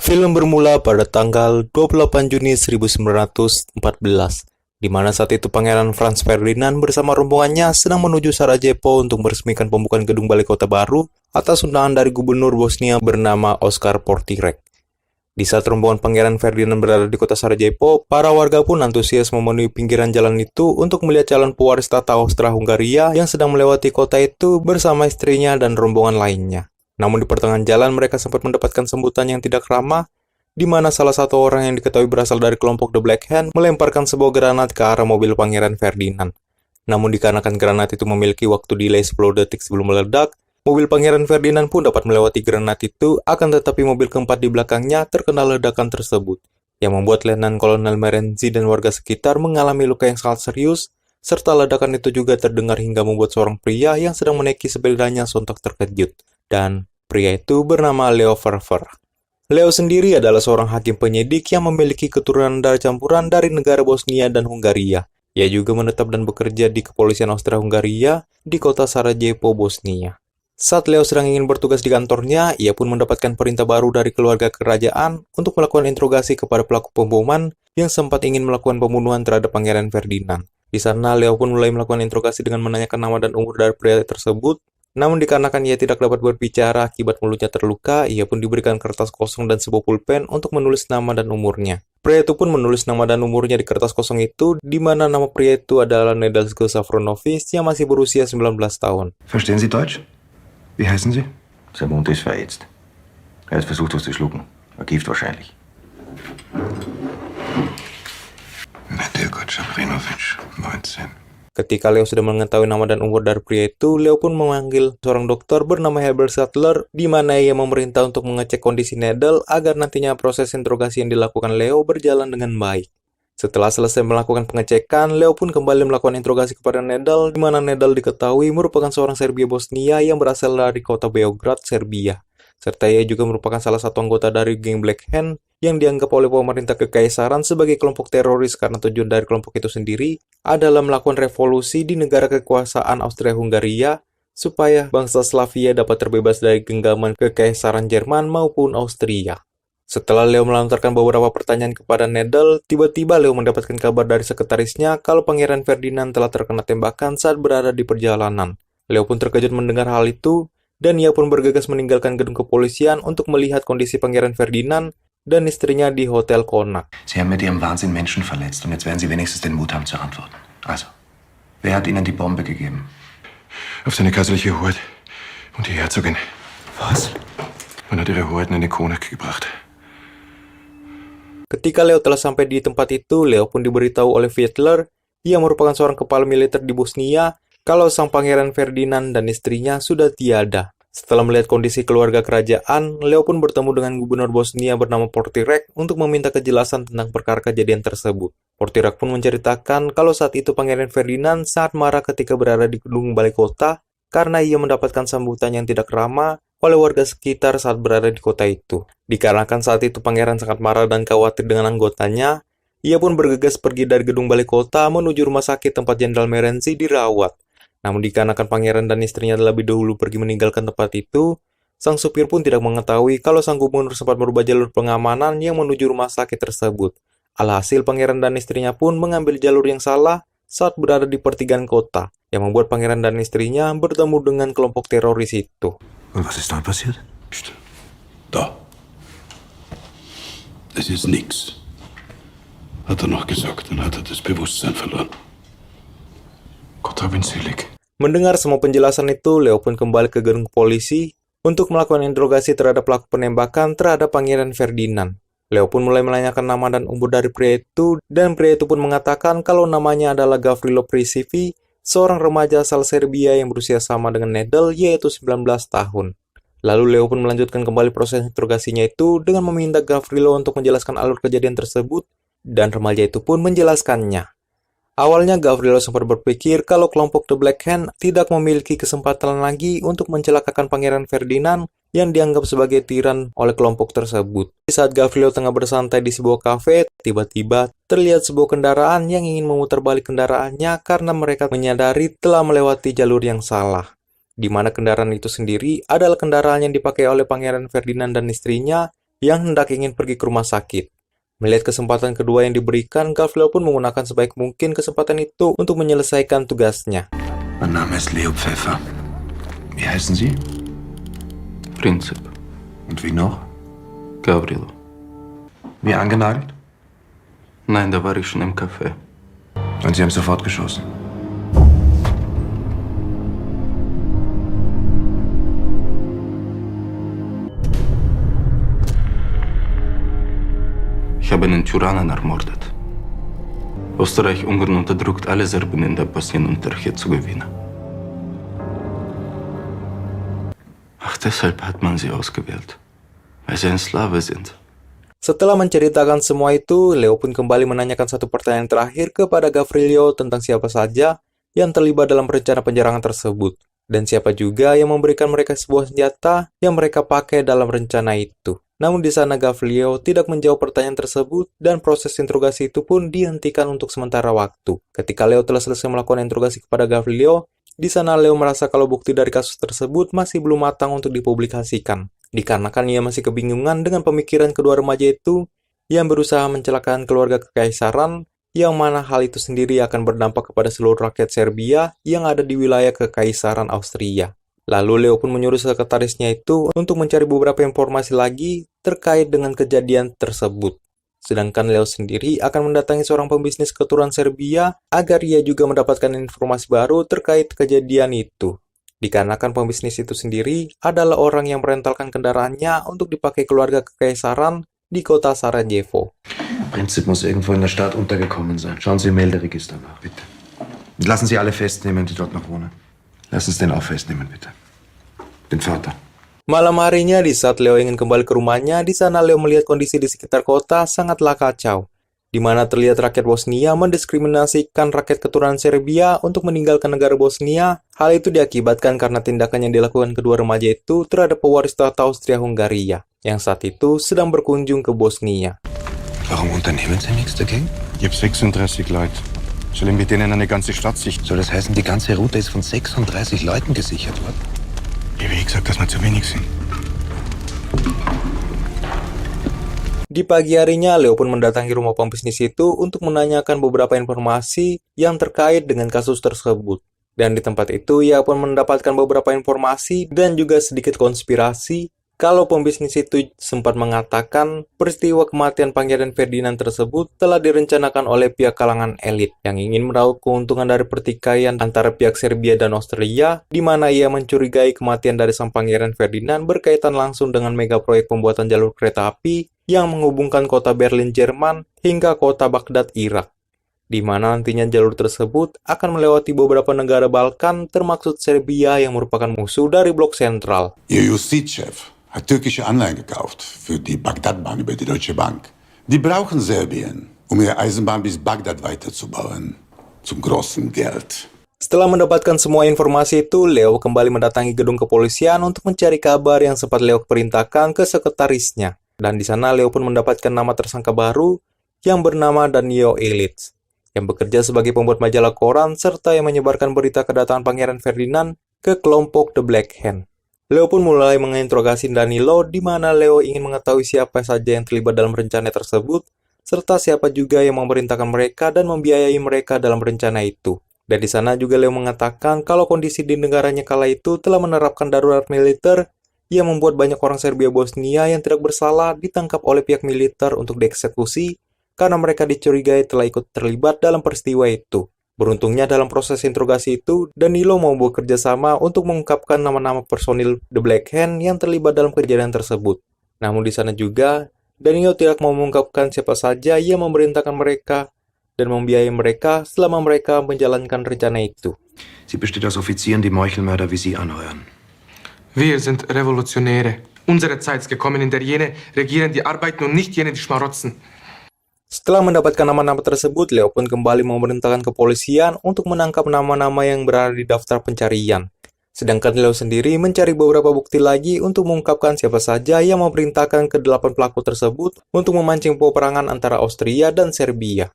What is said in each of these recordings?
Film bermula pada tanggal 28 Juni 1914, di mana saat itu Pangeran Franz Ferdinand bersama rombongannya sedang menuju Sarajevo untuk meresmikan pembukaan gedung balai kota baru atas undangan dari gubernur Bosnia bernama Oskar Portirek. Di saat rombongan Pangeran Ferdinand berada di kota Sarajevo, para warga pun antusias memenuhi pinggiran jalan itu untuk melihat calon pewaris tata Austria-Hungaria yang sedang melewati kota itu bersama istrinya dan rombongan lainnya. Namun di pertengahan jalan mereka sempat mendapatkan sambutan yang tidak ramah, di mana salah satu orang yang diketahui berasal dari kelompok The Black Hand melemparkan sebuah granat ke arah mobil Pangeran Ferdinand. Namun dikarenakan granat itu memiliki waktu delay 10 detik sebelum meledak, mobil Pangeran Ferdinand pun dapat melewati granat itu, akan tetapi mobil keempat di belakangnya terkena ledakan tersebut, yang membuat Letnan Kolonel Merenzi dan warga sekitar mengalami luka yang sangat serius, serta ledakan itu juga terdengar hingga membuat seorang pria yang sedang menaiki sepedanya sontak terkejut, dan pria itu bernama Leo Ferfer. Leo sendiri adalah seorang hakim penyidik yang memiliki keturunan darah campuran dari negara Bosnia dan Hungaria. Ia juga menetap dan bekerja di kepolisian Austria-Hungaria di kota Sarajevo, Bosnia. Saat Leo sedang ingin bertugas di kantornya, ia pun mendapatkan perintah baru dari keluarga kerajaan untuk melakukan interogasi kepada pelaku pemboman yang sempat ingin melakukan pembunuhan terhadap Pangeran Ferdinand. Di sana, Leo pun mulai melakukan interogasi dengan menanyakan nama dan umur dari pria tersebut. Namun dikarenakan ia tidak dapat berbicara akibat mulutnya terluka, ia pun diberikan kertas kosong dan sebuah pulpen untuk menulis nama dan umurnya. Pria itu pun menulis nama dan umurnya di kertas kosong itu, di mana nama pria itu adalah Nedeljko Safronovic yang masih berusia 19 tahun. Verstehen Sie Deutsch? Wie heißen Sie? Sein Mund ist verätzt. Er hat versucht, was zu schlucken. Gift wahrscheinlich. Nedeljko Safronovic, 19. Ketika Leo sudah mengetahui nama dan umur dari pria itu, Leo pun memanggil seorang dokter bernama Herbert Sattler, di mana ia memerintah untuk mengecek kondisi Nedel agar nantinya proses interogasi yang dilakukan Leo berjalan dengan baik. Setelah selesai melakukan pengecekan, Leo pun kembali melakukan interogasi kepada Nedel, di mana Nedel diketahui merupakan seorang Serbia Bosnia yang berasal dari kota Beograd, Serbia. Serta ia juga merupakan salah satu anggota dari geng Black Hand yang dianggap oleh pemerintah kekaisaran sebagai kelompok teroris karena tujuan dari kelompok itu sendiri adalah melakukan revolusi di negara kekuasaan Austria-Hungaria supaya bangsa Slavia dapat terbebas dari genggaman kekaisaran Jerman maupun Austria. Setelah Leo melontarkan beberapa pertanyaan kepada Nedel, tiba-tiba Leo mendapatkan kabar dari sekretarisnya kalau Pangeran Ferdinand telah terkena tembakan saat berada di perjalanan. Leo pun terkejut mendengar hal itu, dan ia pun bergegas meninggalkan gedung kepolisian untuk melihat kondisi Pangeran Ferdinand dan istrinya di Hotel Konak. Sie haben mit Ihrem Wahnsinn Menschen verletzt und jetzt werden Sie wenigstens den Mut haben zu antworten. Also, wer hat Ihnen die Bombe gegeben? Auf seine kaiserliche Hoheit und die Herzogin. Was? Man hat ihre Hoheit in eine Konak gebracht. Ketika Leo telah sampai di tempat itu, Leo pun diberitahu oleh Fiedler, ia merupakan seorang kepala militer di Bosnia, kalau sang Pangeran Ferdinand dan istrinya sudah tiada. Setelah melihat kondisi keluarga kerajaan, Leo pun bertemu dengan gubernur Bosnia bernama Portirek untuk meminta kejelasan tentang perkara kejadian tersebut. Portirek pun menceritakan kalau saat itu Pangeran Ferdinand sangat marah ketika berada di gedung balai kota karena ia mendapatkan sambutan yang tidak ramah oleh warga sekitar saat berada di kota itu. Dikarenakan saat itu Pangeran sangat marah dan khawatir dengan anggotanya, ia pun bergegas pergi dari gedung balai kota menuju rumah sakit tempat Jenderal Merenzi dirawat. Namun dikarenakan Pangeran dan istrinya terlebih dahulu pergi meninggalkan tempat itu, sang supir pun tidak mengetahui kalau sang gubernur sempat merubah jalur pengamanan yang menuju rumah sakit tersebut. Alhasil Pangeran dan istrinya pun mengambil jalur yang salah saat berada di pertigaan kota, yang membuat Pangeran dan istrinya bertemu dengan kelompok teroris itu. Und was ist da passiert? Psst. Da. Es ist nix. Hat er noch gesagt, dann hat er das Bewusstsein verloren. Gott hab ihn selig. Mendengar semua penjelasan itu, Leo pun kembali ke gedung polisi untuk melakukan interogasi terhadap pelaku penembakan terhadap Pangeran Ferdinand. Leo pun mulai menanyakan nama dan umur dari pria itu, dan pria itu pun mengatakan kalau namanya adalah Gavrilo Prisivi, seorang remaja asal Serbia yang berusia sama dengan Nedel, yaitu 19 tahun. Lalu Leo pun melanjutkan kembali proses interogasinya itu dengan meminta Gavrilo untuk menjelaskan alur kejadian tersebut, dan remaja itu pun menjelaskannya. Awalnya Gavrilo sempat berpikir kalau kelompok The Black Hand tidak memiliki kesempatan lagi untuk mencelakakan Pangeran Ferdinand yang dianggap sebagai tiran oleh kelompok tersebut. Di saat Gavrilo tengah bersantai di sebuah kafe, tiba-tiba terlihat sebuah kendaraan yang ingin memutar balik kendaraannya karena mereka menyadari telah melewati jalur yang salah. Di mana kendaraan itu sendiri adalah kendaraan yang dipakai oleh Pangeran Ferdinand dan istrinya yang hendak ingin pergi ke rumah sakit. Melihat kesempatan kedua yang diberikan, Gavrilo pun menggunakan sebaik mungkin kesempatan itu untuk menyelesaikan tugasnya. Mein Name ist Leo Pfeffer. Wie heißen Sie? Prinzip. Und wie noch? Gavrilo. Wie angenagelt? Nein, da war ich schon im Café. Und Sie haben sofort geschossen. Ich habe einen Tyrannen ermordet. Österreich-Ungarn unterdrückt alle Serben in der Bosnien-Unterherzegovina. Ach, deshalb hat man sie ausgewählt. Weil sie ein Slave sind. Setelah menceritakan semua itu, Leo pun kembali menanyakan satu pertanyaan terakhir kepada Gavrilo tentang siapa saja yang terlibat dalam rencana penyerangan tersebut, dan siapa juga yang memberikan mereka sebuah senjata yang mereka pakai dalam rencana itu. Namun di sana Gavrilo tidak menjawab pertanyaan tersebut dan proses interogasi itu pun dihentikan untuk sementara waktu. Ketika Leo telah selesai melakukan interogasi kepada Gavrilo, di sana Leo merasa kalau bukti dari kasus tersebut masih belum matang untuk dipublikasikan. Dikarenakan ia masih kebingungan dengan pemikiran kedua remaja itu yang berusaha mencelakakan keluarga kekaisaran, yang mana hal itu sendiri akan berdampak kepada seluruh rakyat Serbia yang ada di wilayah kekaisaran Austria. Lalu Leo pun menyuruh sekretarisnya itu untuk mencari beberapa informasi lagi terkait dengan kejadian tersebut. Sedangkan Leo sendiri akan mendatangi seorang pembisnis keturunan Serbia agar ia juga mendapatkan informasi baru terkait kejadian itu. Dikarenakan pembisnis itu sendiri adalah orang yang merentalkan kendaraannya untuk dipakai keluarga kekaisaran di kota Sarajevo. Prinzip muss irgendwo in der Stadt untergekommen sein. Schauen Sie im Melderegister nach, bitte. Und lassen Sie alle festnehmen, die dort noch wohnen. Lassen Sie den auch festnehmen, bitte. Den Vater. Malam harinya, di saat Leo ingin kembali ke rumahnya, di sana Leo melihat kondisi di sekitar kota sangatlah kacau, di mana terlihat rakyat Bosnia mendiskriminasikan rakyat keturunan Serbia untuk meninggalkan negara Bosnia. Hal itu diakibatkan karena tindakan yang dilakukan kedua remaja itu terhadap pewaris tahta Austria-Hungaria, yang saat itu sedang berkunjung ke Bosnia. Warum unternehmen Sie nichts dagegen? Ich habe 36 Leute. Soll ich mit denen eine ganze Stadt sichern? Soll das heißen, die ganze Route ist von 36 Leuten gesichert worden? Ich habe gesagt, dass wir zu wenig sind. Di pagi harinya, Leo pun mendatangi rumah pembisnis itu untuk menanyakan beberapa informasi yang terkait dengan kasus tersebut. Dan di tempat itu, ia pun mendapatkan beberapa informasi dan juga sedikit konspirasi kalau pembisnis itu sempat mengatakan peristiwa kematian Pangeran Ferdinand tersebut telah direncanakan oleh pihak kalangan elit yang ingin meraup keuntungan dari pertikaian antara pihak Serbia dan Austria, di mana ia mencurigai kematian dari sang Pangeran Ferdinand berkaitan langsung dengan mega proyek pembuatan jalur kereta api yang menghubungkan kota Berlin, Jerman, hingga kota Baghdad, Irak, di mana nantinya jalur tersebut akan melewati beberapa negara Balkan, termasuk Serbia yang merupakan musuh dari Blok Sentral. Ihr Justizchef hat türkische Anleihen gekauft für die Bagdadbahn über die Deutsche Bank. Die brauchen Serbien, um ihre Eisenbahn bis Bagdad weiterzubauen. Zum großen Geld. Setelah mendapatkan semua informasi itu, Leo kembali mendatangi gedung kepolisian untuk mencari kabar yang sempat Leo perintahkan ke sekretarisnya. Dan di sana Leo pun mendapatkan nama tersangka baru yang bernama Danilo Ilic, yang bekerja sebagai pembuat majalah koran serta yang menyebarkan berita kedatangan Pangeran Ferdinand ke kelompok The Black Hand. Leo pun mulai menginterogasi Danilo, di mana Leo ingin mengetahui siapa saja yang terlibat dalam rencana tersebut, serta siapa juga yang memerintahkan mereka dan membiayai mereka dalam rencana itu. Dan di sana juga Leo mengatakan kalau kondisi di negaranya kala itu telah menerapkan darurat militer yang membuat banyak orang Serbia Bosnia yang tidak bersalah ditangkap oleh pihak militer untuk dieksekusi karena mereka dicurigai telah ikut terlibat dalam peristiwa itu. Beruntungnya dalam proses interogasi itu, Danilo mau bekerja sama untuk mengungkapkan nama-nama personil The Black Hand yang terlibat dalam kejadian tersebut. Namun di sana juga, Danilo tidak mau mengungkapkan siapa saja yang memerintahkan mereka dan membiayai mereka selama mereka menjalankan rencana itu. Sie besteht aus Offizieren, die Meuchelmörder wie Sie anheuern. Wir sind Revolutionäre. Unsere Zeit ist gekommen, in der jene regieren, die arbeiten und nicht jene, die schmarotzen. Setelah mendapatkan nama-nama tersebut, Leo pun kembali memerintahkan kepolisian untuk menangkap nama-nama yang berada di daftar pencarian. Sedangkan Leo sendiri mencari beberapa bukti lagi untuk mengungkapkan siapa saja yang memerintahkan ke-8 pelaku tersebut untuk memancing peperangan antara Austria dan Serbia.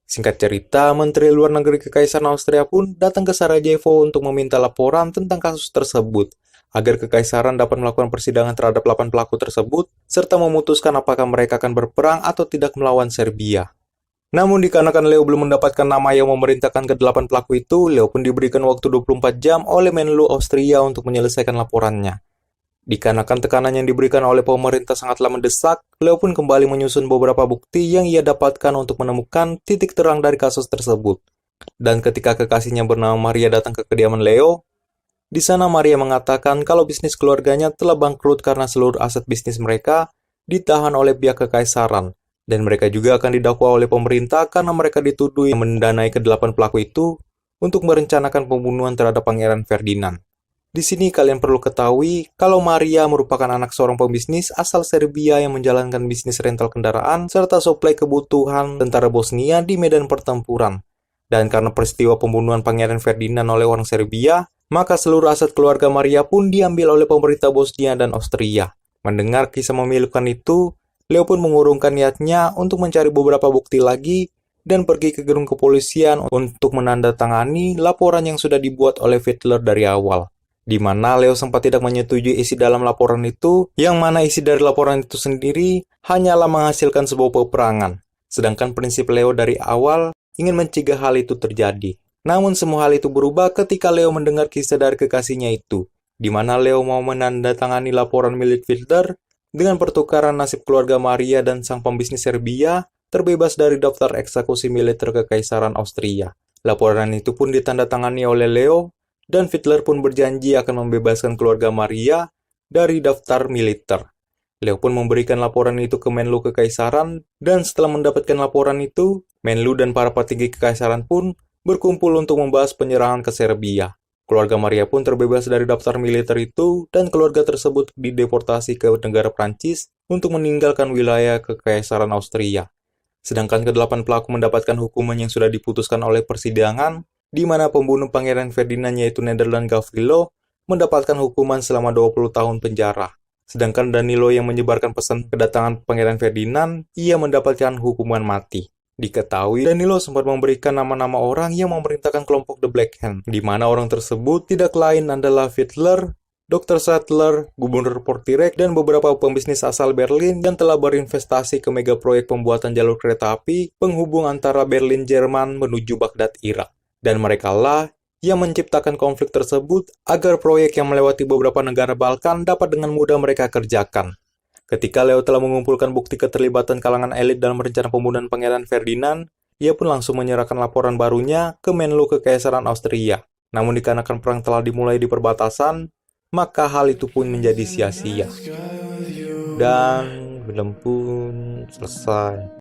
Singkat cerita, Menteri Luar Negeri Kekaisaran Austria pun datang ke Sarajevo untuk meminta laporan tentang kasus tersebut. agar kekaisaran dapat melakukan persidangan terhadap 8 pelaku tersebut, serta memutuskan apakah mereka akan berperang atau tidak melawan Serbia. Namun dikarenakan Leo belum mendapatkan nama yang memerintahkan ke-8 pelaku itu, Leo pun diberikan waktu 24 jam oleh Menlu Austria untuk menyelesaikan laporannya. Dikarenakan tekanan yang diberikan oleh pemerintah sangatlah mendesak, Leo pun kembali menyusun beberapa bukti yang ia dapatkan untuk menemukan titik terang dari kasus tersebut. Dan ketika kekasihnya bernama Maria datang ke kediaman Leo, di sana Maria mengatakan kalau bisnis keluarganya telah bangkrut karena seluruh aset bisnis mereka ditahan oleh pihak kekaisaran, dan mereka juga akan didakwa oleh pemerintah karena mereka dituduh mendanai ke-8 pelaku itu untuk merencanakan pembunuhan terhadap Pangeran Ferdinand. Di sini kalian perlu ketahui kalau Maria merupakan anak seorang pembisnis asal Serbia yang menjalankan bisnis rental kendaraan serta suplai kebutuhan tentara Bosnia di medan pertempuran. Dan karena peristiwa pembunuhan Pangeran Ferdinand oleh orang Serbia, maka seluruh aset keluarga Maria pun diambil oleh pemerintah Bosnia dan Austria. Mendengar kisah memilukan itu, Leo pun mengurungkan niatnya untuk mencari beberapa bukti lagi dan pergi ke gedung kepolisian untuk menandatangani laporan yang sudah dibuat oleh Fiedler dari awal. Di mana Leo sempat tidak menyetujui isi dalam laporan itu, yang mana isi dari laporan itu sendiri hanyalah menghasilkan sebuah peperangan. Sedangkan prinsip Leo dari awal ingin mencegah hal itu terjadi. Namun semua hal itu berubah ketika Leo mendengar kisah dari kekasihnya itu, di mana Leo mau menandatangani laporan milik Fiedler dengan pertukaran nasib keluarga Maria dan sang pembisnis Serbia terbebas dari daftar eksekusi militer Kekaisaran Austria. Laporan itu pun ditandatangani oleh Leo, dan Fiedler pun berjanji akan membebaskan keluarga Maria dari daftar militer. Leo pun memberikan laporan itu ke Menlu Kekaisaran, dan setelah mendapatkan laporan itu, Menlu dan para petinggi Kekaisaran pun berkumpul untuk membahas penyerangan ke Serbia. Keluarga Maria pun terbebas dari daftar militer itu dan keluarga tersebut dideportasi ke negara Prancis untuk meninggalkan wilayah Kekaisaran Austria. Sedangkan ke-8 pelaku mendapatkan hukuman yang sudah diputuskan oleh persidangan, di mana pembunuh Pangeran Ferdinand yaitu Nederland Gavrilo mendapatkan hukuman selama 20 tahun penjara. Sedangkan Danilo yang menyebarkan pesan kedatangan Pangeran Ferdinand, ia mendapatkan hukuman mati. Diketahui, Danilo sempat memberikan nama-nama orang yang memerintahkan kelompok The Black Hand, di mana orang tersebut tidak lain adalah Fiedler, Dr. Sattler, Gubernur Portirek, dan beberapa pembisnis asal Berlin yang telah berinvestasi ke mega proyek pembuatan jalur kereta api penghubung antara Berlin, Jerman menuju Baghdad, Irak. Dan merekalah yang menciptakan konflik tersebut agar proyek yang melewati beberapa negara Balkan dapat dengan mudah mereka kerjakan. Ketika Leo telah mengumpulkan bukti keterlibatan kalangan elit dalam rencana pembunuhan Pangeran Ferdinand, ia pun langsung menyerahkan laporan barunya ke Menlu Kekaisaran Austria. Namun dikarenakan perang telah dimulai di perbatasan, maka hal itu pun menjadi sia-sia. Dan film pun selesai.